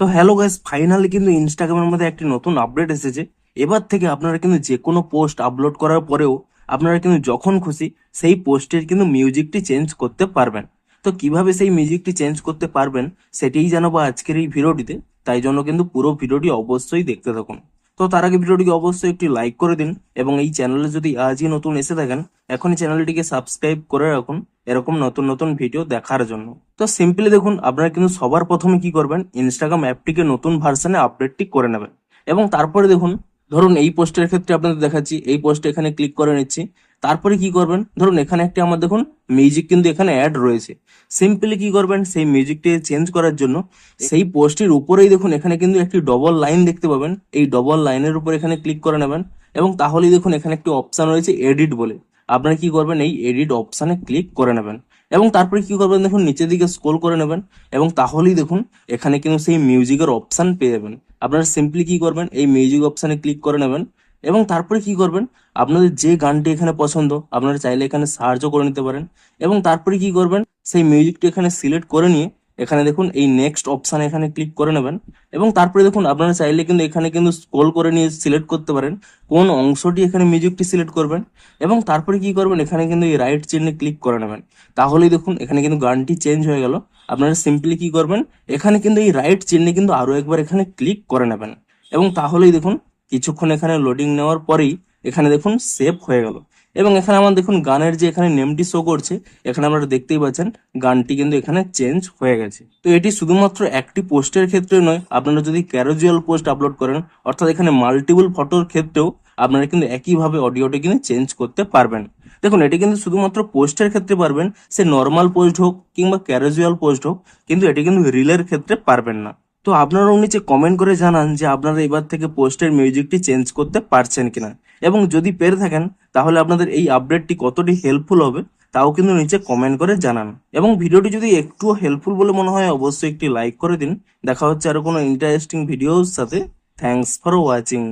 তো hello guys, finally কিন্তু ইনস্টাগ্রামের মধ্যে একটি নতুন আপডেট এসেছে। এবার থেকে আপনারা কিন্তু যে কোনো পোস্ট আপলোড করার পরেও আপনারা কিন্তু যখন খুশি সেই পোস্টের কিন্তু মিউজিকটি চেঞ্জ করতে পারবেন। তো কিভাবে সেই মিউজিকটি চেঞ্জ করতে পারবেন সেটাই জানাবো আজকের এই ভিডিওটিতে। তাই জন্য কিন্তু পুরো ভিডিওটি অবশ্যই দেখতে থাকুন। তো তার আগে ভিডিওটিকে অবশ্যই একটি লাইক করে দিন এবং এই চ্যানেলে যদি আজই নতুন এসে থাকেন এখনই চ্যানেলটিকে সাবস্ক্রাইব করে রাখুন এরকম নতুন নতুন ভিডিও দেখার জন্য। তো সিম্পলি দেখুন, আপনারা কিন্তু সবার প্রথমে কি করবেন, ইনস্টাগ্রাম অ্যাপটিকে নতুন ভার্সনে আপডেটটি করে নেবেন এবং তারপরে দেখুন, ধরুন এই পোস্টের ক্ষেত্রে আপনাদের দেখাচ্ছি, এই পোস্টে এখানে ক্লিক করে নিচ্ছি। তারপরে কি করবেন, ধরুন এখানে একটি আমার দেখুন মিউজিক কিন্তু এখানে অ্যাড রয়েছে। সিম্পলি কি করবেন, সেই মিউজিকটি চেঞ্জ করার জন্য সেই পোস্টের উপরেই দেখুন এখানে কিন্তু একটি ডবল লাইন দেখতে পাবেন। এই ডবল লাইনের উপর এখানে ক্লিক করে নেবেন এবং তাহলেই দেখুন এখানে একটি অপশন রয়েছে এডিট বলে। আপনারা কি করবেন, এই এডিট অপশানে ক্লিক করে নেবেন এবং তারপরে কি করবেন, দেখুন নিচের দিকে স্ক্রল করে নেবেন এবং তাহলেই দেখুন এখানে কিন্তু সেই মিউজিকের অপশান পেয়ে যাবেন। আপনারা সিম্পলি কি করবেন, এই মিউজিক অপশানে ক্লিক করে নেবেন এবং তারপরে কি করবেন, আপনাদের যে গানটি এখানে পছন্দ আপনারা চাইলে এখানে সার্চও করে নিতে পারেন এবং তারপরে কি করবেন, সেই মিউজিকটি এখানে সিলেক্ট করে নিয়ে এখানে দেখুন এই নেক্সট অপশানে এখানে ক্লিক করে নেবেন এবং তারপরে দেখুন আপনারা চাইলে কিন্তু এখানে কিন্তু স্ক্রল করে নিয়ে সিলেক্ট করতে পারেন কোন অংশটি এখানে মিউজিকটি সিলেক্ট করবেন এবং তারপরে কি করবেন, এখানে কিন্তু এই রাইট চিহ্নে ক্লিক করে নেবেন। তাহলেই দেখুন এখানে কিন্তু গানটি চেঞ্জ হয়ে গেল। আপনারা সিম্পলি কি করবেন, এখানে কিন্তু এই রাইট চিহ্নে কিন্তু আরো একবার এখানে ক্লিক করে নেবেন এবং তাহলেই দেখুন কিছুক্ষণ এখানে লোডিং নেওয়ার পরেই এখানে দেখুন সেভ হয়ে গেল এবং এখানে আমার দেখুন গানের যে এখানে নেমটি শো করছে, এখানে আপনারা দেখতেই পাচ্ছেন গানটি কিন্তু এখানে চেঞ্জ হয়ে গেছে। তো এটি শুধুমাত্র একটি পোস্টের ক্ষেত্রে নয়, আপনারা যদি ক্যারোজুয়াল পোস্ট আপলোড করেন অর্থাৎ এখানে মাল্টিপল ফটোর ক্ষেত্রেও আপনারা কিন্তু একইভাবে অডিওটি কিন্তু চেঞ্জ করতে পারবেন। দেখুন এটি কিন্তু শুধুমাত্র পোস্টের ক্ষেত্রে পারবেন, সে নর্মাল পোস্ট হোক কিংবা ক্যারোজুয়াল পোস্ট হোক, কিন্তু এটি কিন্তু রিলের ক্ষেত্রে পারবেন না। তো আপনারাও নিচে কমেন্ট করে জানান যে আপনারা এবার থেকে পোস্টের মিউজিকটি চেঞ্জ করতে পারছেন কিনা এবং যদি পেরে থাকেন তাহলে আপনাদের এই আপডেটটি কতটি হেল্পফুল হবে তাও কিন্তু নিচে কমেন্ট করে জানান এবং ভিডিওটি যদি একটুও হেল্পফুল বলে মনে হয় অবশ্যই একটি লাইক করে দিন। দেখা হচ্ছে আরো কোনো ইন্টারেস্টিং ভিডিওর সাথে। Thanks for watching.